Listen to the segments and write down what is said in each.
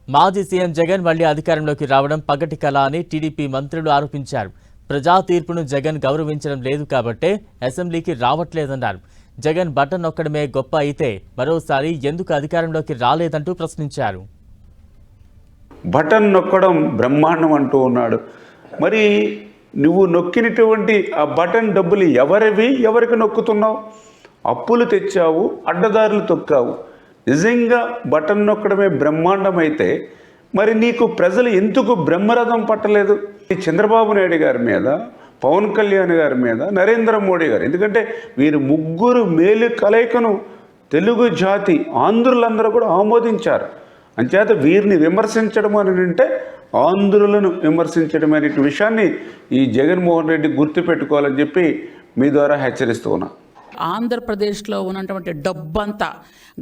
మాజీ సీఎం జగన్ మళ్లీ అధికారంలోకి రావడం పగటి కళ అని టీడీపీ మంత్రులు ఆరోపించారు. ప్రజా తీర్పును జగన్ గౌరవించడం లేదు కాబట్టే అసెంబ్లీకి రావట్లేదన్నారు. జగన్ బటన్ నొక్కడమే గొప్ప అయితే మరోసారి ఎందుకు అధికారంలోకి రాలేదంటూ ప్రశ్నించారు. బటన్ నొక్కడం బ్రహ్మాండం అంటూ ఉన్నాడు. మరి నువ్వు నొక్కినటువంటి ఆ బటన్ డబ్బులు ఎవరివి, ఎవరికి నొక్కుతున్నావు? అప్పులు తెచ్చావు, అడ్డదారులు తొక్కావు. నిజంగా బటన్ నొక్కడమే బ్రహ్మాండం అయితే మరి నీకు ప్రజలు ఎందుకు బ్రహ్మరథం పట్టలేదు? చంద్రబాబు నాయుడు గారి మీద, పవన్ కళ్యాణ్ గారి మీద, నరేంద్ర మోడీ గారు, ఎందుకంటే వీరు ముగ్గురు మేలు కలయికను తెలుగు జాతి ఆంధ్రులందరూ కూడా ఆమోదించారు. అంచేత వీరిని విమర్శించడం అని అంటే ఆంధ్రులను విమర్శించడం అనే విషయాన్ని ఈ జగన్మోహన్ రెడ్డి గుర్తుపెట్టుకోవాలని చెప్పి మీ ద్వారా హెచ్చరిస్తూ ఉన్నా. ఆంధ్రప్రదేశ్లో ఉన్నటువంటి డబ్బంతా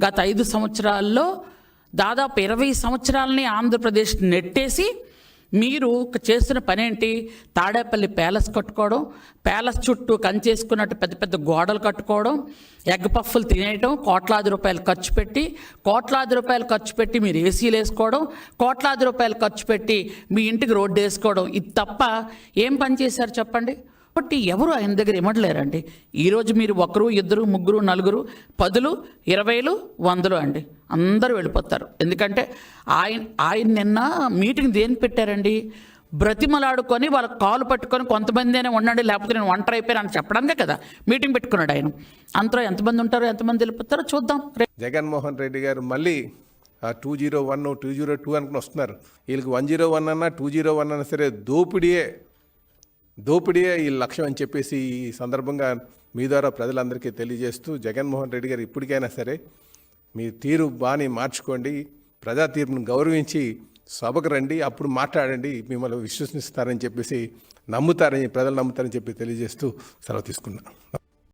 గత 5 సంవత్సరాల్లో దాదాపు 20 సంవత్సరాలని ఆంధ్రప్రదేశ్ నెట్టేసి మీరు చేస్తున్న పని ఏంటి? తాడేపల్లి ప్యాలెస్ కట్టుకోవడం, ప్యాలెస్ చుట్టూ కంచేసుకున్నట్టు పెద్ద పెద్ద గోడలు కట్టుకోవడం, ఎగ్ పఫ్ఫులు తినేయటం, కోట్లాది రూపాయలు ఖర్చు పెట్టి మీరు ఏసీలు వేసుకోవడం, కోట్లాది రూపాయలు ఖర్చు పెట్టి మీ ఇంటికి రోడ్డు వేసుకోవడం, ఇది తప్ప ఏం పని చేశారు చెప్పండి? కాబట్టి ఎవరు ఆయన దగ్గర ఇవ్వట్లేరండి. ఈరోజు మీరు 1, 2, 3, 4, 10, 20, 100 అండి, అందరూ వెళ్ళిపోతారు. ఎందుకంటే ఆయన నిన్న మీటింగ్ దేని పెట్టారండి? బ్రతిమలాడుకొని వాళ్ళ కాలు పట్టుకొని కొంతమంది అయినా ఉండండి, లేకపోతే నేను ఒంటరి అయిపోయాను అని చెప్పడానికే కదా మీటింగ్ పెట్టుకున్నాడు ఆయన. అంతలో ఎంతమంది ఉంటారో, ఎంతమంది వెళ్ళిపోతారో చూద్దాం. జగన్మోహన్ రెడ్డి గారు మళ్ళీ 201, 202 అనుకుని వస్తున్నారు. వీళ్ళకి 101 అన్నా 201 అన్నా సరే దోపిడీయే ఈ లక్ష్యం అని చెప్పేసి ఈ సందర్భంగా మీ ద్వారా ప్రజలందరికీ తెలియజేస్తూ, జగన్మోహన్ రెడ్డి గారు ఇప్పటికైనా సరే మీ తీరు బాని మార్చుకోండి, ప్రజా తీర్పును గౌరవించి సభకు రండి, అప్పుడు మాట్లాడండి, మిమ్మల్ని విశ్వసిస్తారని చెప్పేసి ప్రజలు నమ్ముతారని చెప్పి తెలియజేస్తూ సెలవు తీసుకున్నాను.